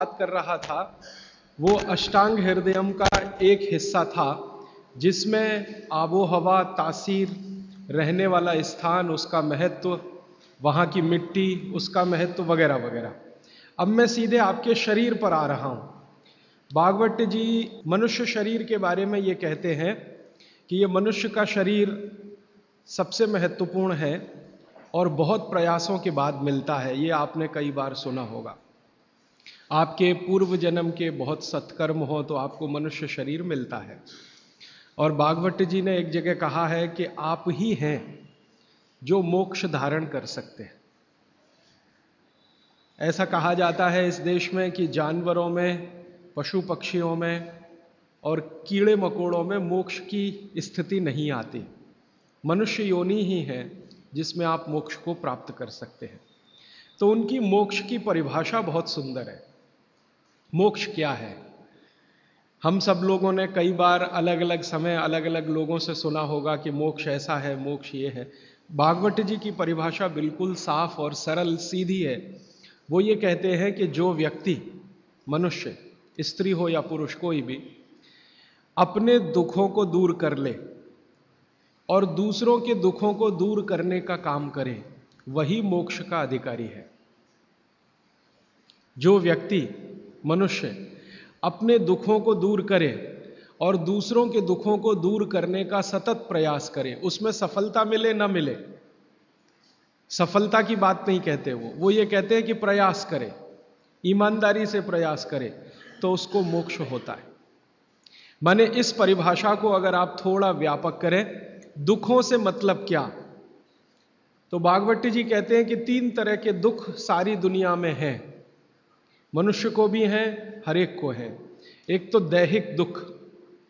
बात कर रहा था वो अष्टांग हृदयम का एक हिस्सा था, जिसमें आबो हवा, तासीर, रहने वाला स्थान, उसका महत्व, वहाँ की मिट्टी, उसका महत्व वगैरह वगैरह। अब मैं सीधे आपके शरीर पर आ रहा हूँ। भागवत जी मनुष्य शरीर के बारे में ये कहते हैं कि ये मनुष्य का शरीर सबसे महत्वपूर्ण है और बहुत प्रयासों के बाद मिलता है। ये आपने कई बार सुना होगा। आपके पूर्व जन्म के बहुत सत्कर्म हो तो आपको मनुष्य शरीर मिलता है। और भागवत जी ने एक जगह कहा है कि आप ही हैं जो मोक्ष धारण कर सकते हैं। ऐसा कहा जाता है इस देश में कि जानवरों में, पशु पक्षियों में और कीड़े मकोड़ों में मोक्ष की स्थिति नहीं आती। मनुष्य योनि ही है जिसमें आप मोक्ष को प्राप्त कर सकते हैं। तो उनकी मोक्ष की परिभाषा बहुत सुंदर है। मोक्ष क्या है? हम सब लोगों ने कई बार अलग अलग समय अलग अलग लोगों से सुना होगा कि मोक्ष ऐसा है, मोक्ष ये है। भागवत जी की परिभाषा बिल्कुल साफ और सरल सीधी है। वो ये कहते हैं कि जो व्यक्ति, मनुष्य, स्त्री हो या पुरुष, कोई भी, अपने दुखों को दूर कर ले और दूसरों के दुखों को दूर करने का काम करे, वही मोक्ष का अधिकारी है। जो व्यक्ति, मनुष्य, अपने दुखों को दूर करे और दूसरों के दुखों को दूर करने का सतत प्रयास करे, उसमें सफलता मिले ना मिले, सफलता की बात नहीं कहते वो ये कहते हैं कि प्रयास करे, ईमानदारी से प्रयास करे, तो उसको मोक्ष होता है। माने इस परिभाषा को अगर आप थोड़ा व्यापक करें, दुखों से मतलब क्या, तो भागवत जी कहते हैं कि 3 तरह के दुख सारी दुनिया में हैं। मनुष्य को भी है, हर एक को है। एक तो दैहिक दुख,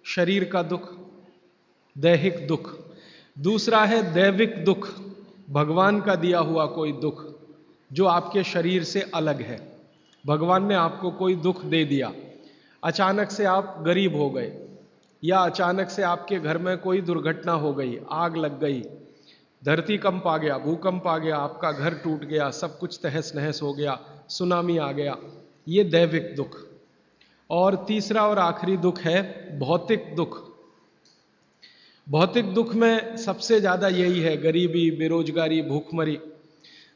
शरीर का दुख, दैहिक दुख। दूसरा है दैविक दुख, भगवान का दिया हुआ कोई दुख जो आपके शरीर से अलग है। भगवान ने आपको कोई दुख दे दिया, अचानक से आप गरीब हो गए, या अचानक से आपके घर में कोई दुर्घटना हो गई, आग लग गई, धरती कंप आ गया, भूकंप आ गया, आपका घर टूट गया, सब कुछ तहस नहस हो गया, सुनामी आ गया, ये दैविक दुख। और तीसरा और आखिरी दुख है भौतिक दुख। भौतिक दुख में सबसे ज्यादा यही है, गरीबी, बेरोजगारी, भूखमरी।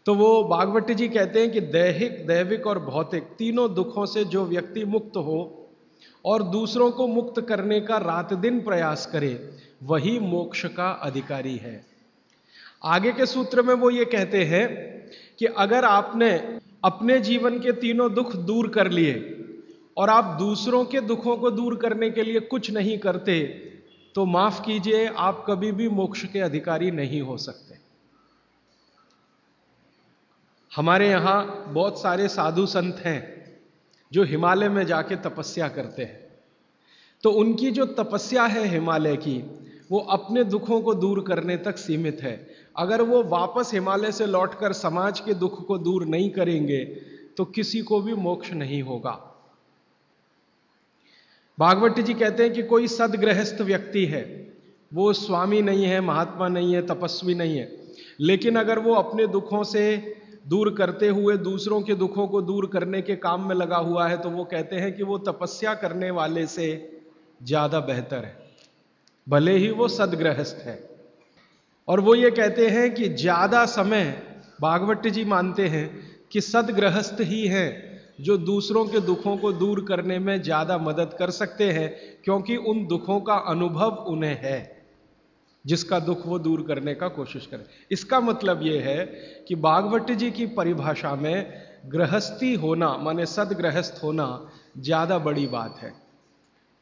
तो वो भागवत जी कहते हैं कि दैहिक, दैविक और भौतिक तीनों दुखों से जो व्यक्ति मुक्त हो और दूसरों को मुक्त करने का रात दिन प्रयास करे, वही मोक्ष का अधिकारी है। आगे के सूत्र में वो ये कहते हैं कि अगर आपने अपने जीवन के तीनों दुख दूर कर लिए और आप दूसरों के दुखों को दूर करने के लिए कुछ नहीं करते, तो माफ कीजिए, आप कभी भी मोक्ष के अधिकारी नहीं हो सकते। हमारे यहां बहुत सारे साधु संत हैं जो हिमालय में जाके तपस्या करते हैं। तो उनकी जो तपस्या है हिमालय की, वो अपने दुखों को दूर करने तक सीमित है। अगर वो वापस हिमालय से लौटकर समाज के दुख को दूर नहीं करेंगे तो किसी को भी मोक्ष नहीं होगा। भागवत जी कहते हैं कि कोई सदगृहस्थ व्यक्ति है, वो स्वामी नहीं है, महात्मा नहीं है, तपस्वी नहीं है, लेकिन अगर वो अपने दुखों से दूर करते हुए दूसरों के दुखों को दूर करने के काम में लगा हुआ है, तो वो कहते हैं कि वो तपस्या करने वाले से ज्यादा बेहतर है, भले ही वो सदगृहस्थ है। और वो ये कहते हैं कि ज्यादा समय, भागवत जी मानते हैं कि सदगृहस्थ ही हैं जो दूसरों के दुखों को दूर करने में ज्यादा मदद कर सकते हैं, क्योंकि उन दुखों का अनुभव उन्हें है, जिसका दुख वो दूर करने का कोशिश करें। इसका मतलब ये है कि भागवत जी की परिभाषा में गृहस्थी होना, माने सदगृहस्थ होना, ज्यादा बड़ी बात है।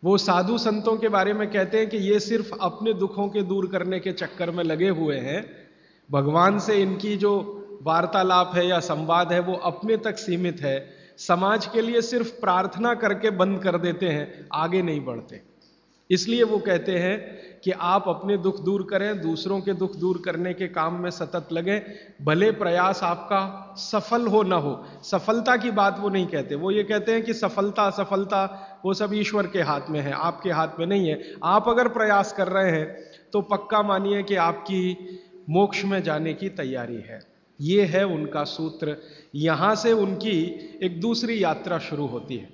वो साधु संतों के बारे में कहते हैं कि ये सिर्फ अपने दुखों के दूर करने के चक्कर में लगे हुए हैं, भगवान से इनकी जो वार्तालाप है या संवाद है वो अपने तक सीमित है, समाज के लिए सिर्फ प्रार्थना करके बंद कर देते हैं, आगे नहीं बढ़ते। इसलिए वो कहते हैं कि आप अपने दुख दूर करें, दूसरों के दुख दूर करने के काम में सतत लगें, भले प्रयास आपका सफल हो ना हो। सफलता की बात वो नहीं कहते, वो ये कहते हैं कि सफलता असफलता वो सब ईश्वर के हाथ में है, आपके हाथ में नहीं है। आप अगर प्रयास कर रहे हैं तो पक्का मानिए कि आपकी मोक्ष में जाने की तैयारी है। ये है उनका सूत्र। यहां से उनकी एक दूसरी यात्रा शुरू होती है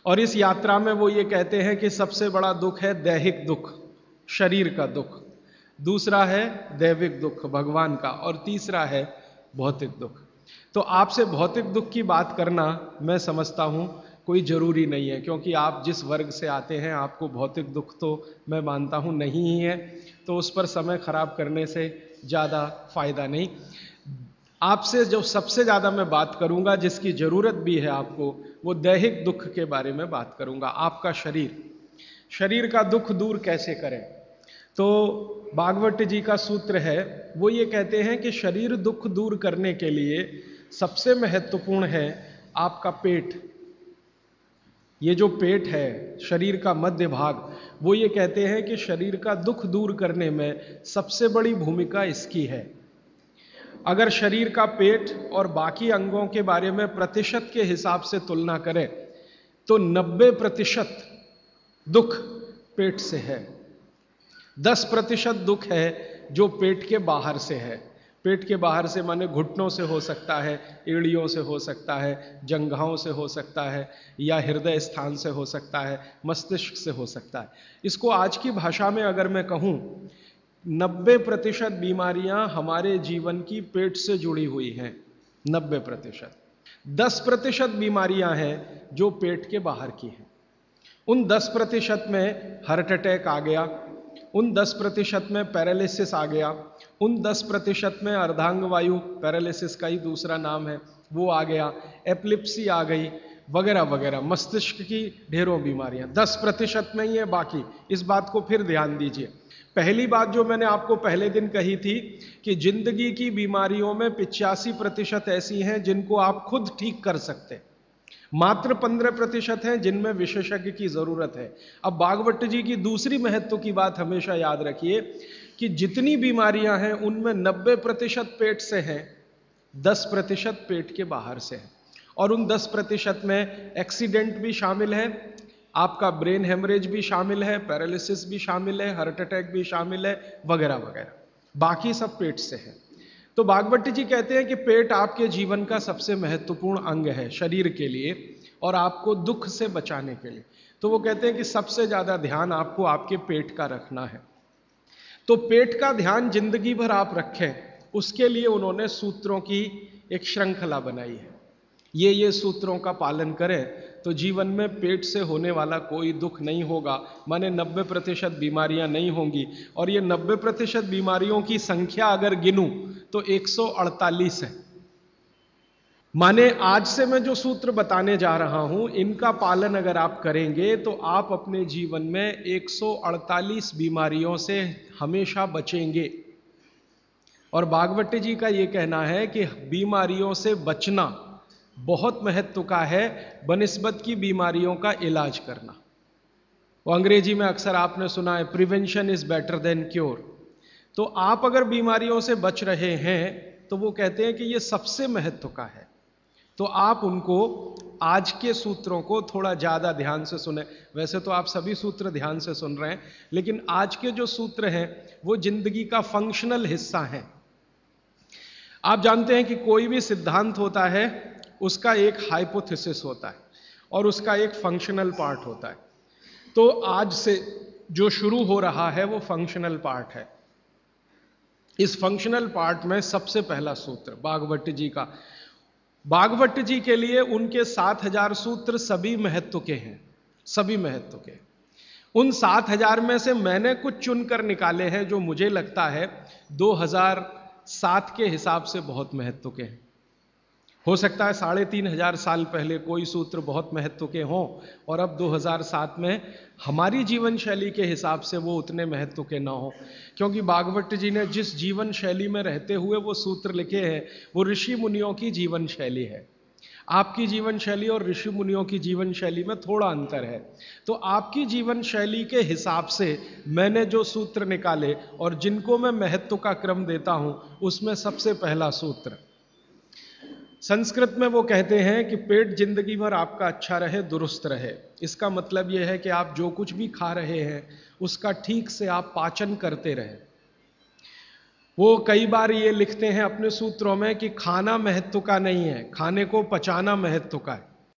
और इस यात्रा में वो ये कहते हैं कि सबसे बड़ा दुख है दैहिक दुख, शरीर का दुख, दूसरा है दैविक दुख भगवान का, और तीसरा है भौतिक दुख। तो आपसे भौतिक दुख की बात करना मैं समझता हूं कोई जरूरी नहीं है, क्योंकि आप जिस वर्ग से आते हैं आपको भौतिक दुख तो मैं मानता हूं नहीं ही है, तो उस पर समय खराब करने से ज्यादा फायदा नहीं। आपसे जो सबसे ज्यादा मैं बात करूंगा, जिसकी जरूरत भी है आपको, वो दैहिक दुख के बारे में बात करूंगा। आपका शरीर का दुख दूर कैसे करें। तो भागवत जी का सूत्र है, वो ये कहते हैं कि शरीर दुख दूर करने के लिए सबसे महत्वपूर्ण है आपका पेट। ये जो पेट है, शरीर का मध्य भाग, वो ये कहते हैं कि शरीर का दुख दूर करने में सबसे बड़ी भूमिका इसकी है। अगर शरीर का पेट और बाकी अंगों के बारे में प्रतिशत के हिसाब से तुलना करें तो 90% दुख पेट से है, 10% दुख है जो पेट के बाहर से है। पेट के बाहर से माने घुटनों से हो सकता है, एड़ियों से हो सकता है, जंघाओं से हो सकता है, या हृदय स्थान से हो सकता है, मस्तिष्क से हो सकता है। इसको आज की भाषा में अगर मैं कहूं, 90% बीमारियां हमारे जीवन की पेट से जुड़ी हुई हैं। 90%। 10% बीमारियां हैं जो पेट के बाहर की हैं। उन 10% में हार्ट अटैक आ गया, उन 10% में पैरालिसिस आ गया, उन 10% में अर्धांग वायु, पैरालिसिस का ही दूसरा नाम है, वो आ गया, एपिलेप्सी आ गई, वगैरह वगैरह, मस्तिष्क की ढेरों बीमारियां 10% में ही है। बाकी इस बात को फिर ध्यान दीजिए। पहली बात जो मैंने आपको पहले दिन कही थी कि जिंदगी की बीमारियों में 85% ऐसी हैं जिनको आप खुद ठीक कर सकते हैं, मात्र 15% हैं जिनमें विशेषज्ञ की जरूरत है। अब भागवत जी की दूसरी महत्व की बात हमेशा याद रखिए कि जितनी बीमारियां हैं उनमें 90% पेट से हैं, 10% पेट के बाहर से है। और उन 10% में एक्सीडेंट भी शामिल है, आपका ब्रेन हेमरेज भी शामिल है, पैरालिसिस भी शामिल है, हार्ट अटैक भी शामिल है, वगैरह वगैरह। बाकी सब पेट से है। तो भागवत जी कहते हैं कि पेट आपके जीवन का सबसे महत्वपूर्ण अंग है शरीर के लिए और आपको दुख से बचाने के लिए। तो वो कहते हैं कि सबसे ज्यादा ध्यान आपको आपके पेट का रखना है। तो पेट का ध्यान जिंदगी भर आप रखें, उसके लिए उन्होंने सूत्रों की एक श्रृंखला बनाई है। ये सूत्रों का पालन करें तो जीवन में पेट से होने वाला कोई दुख नहीं होगा, माने 90% बीमारियां नहीं होंगी। और ये 90% बीमारियों की संख्या अगर गिनूं तो 148 है। माने आज से मैं जो सूत्र बताने जा रहा हूं, इनका पालन अगर आप करेंगे तो आप अपने जीवन में 148 बीमारियों से हमेशा बचेंगे। और भागवत जी का यह कहना है कि बीमारियों से बचना बहुत महत्व का है बनिस्बत की बीमारियों का इलाज करना। वो अंग्रेजी में अक्सर आपने सुना है, prevention is better than cure. तो आप अगर बीमारियों से बच रहे हैं तो वो कहते हैं कि ये सबसे महत्व का है। तो आप उनको, आज के सूत्रों को थोड़ा ज्यादा ध्यान से सुने। वैसे तो आप सभी सूत्र ध्यान से सुन रहे हैं, लेकिन आज के जो सूत्र हैं वो जिंदगी का फंक्शनल हिस्सा है। आप जानते हैं कि कोई भी सिद्धांत होता है उसका एक हाइपोथेसिस होता है और उसका एक फंक्शनल पार्ट होता है। तो आज से जो शुरू हो रहा है वो फंक्शनल पार्ट है। इस फंक्शनल पार्ट में सबसे पहला सूत्र भागवत जी का, भागवत जी के लिए उनके 7000 सूत्र सभी महत्व के हैं, सभी महत्व के। उन 7000 में से मैंने कुछ चुनकर निकाले हैं जो मुझे लगता है 2007 के हिसाब से बहुत महत्व के हैं। हो सकता है 3500 साल पहले कोई सूत्र बहुत महत्व के हों और अब 2007 में हमारी जीवन शैली के हिसाब से वो उतने महत्व के ना हो, क्योंकि भागवत जी ने जिस जीवन शैली में रहते हुए वो सूत्र लिखे हैं वो ऋषि मुनियों की जीवन शैली है। आपकी जीवन शैली और ऋषि मुनियों की जीवन शैली में थोड़ा अंतर है। तो आपकी जीवन शैली के हिसाब से मैंने जो सूत्र निकाले और जिनको मैं महत्व का क्रम देता हूं, उसमें सबसे पहला सूत्र, संस्कृत में वो कहते हैं कि पेट जिंदगी भर आपका अच्छा रहे, दुरुस्त रहे। इसका मतलब यह है कि आप जो कुछ भी खा रहे हैं उसका ठीक से आप पाचन करते रहें। वो कई बार ये लिखते हैं अपने सूत्रों में कि खाना महत्व का नहीं है, खाने को पचाना महत्व का है।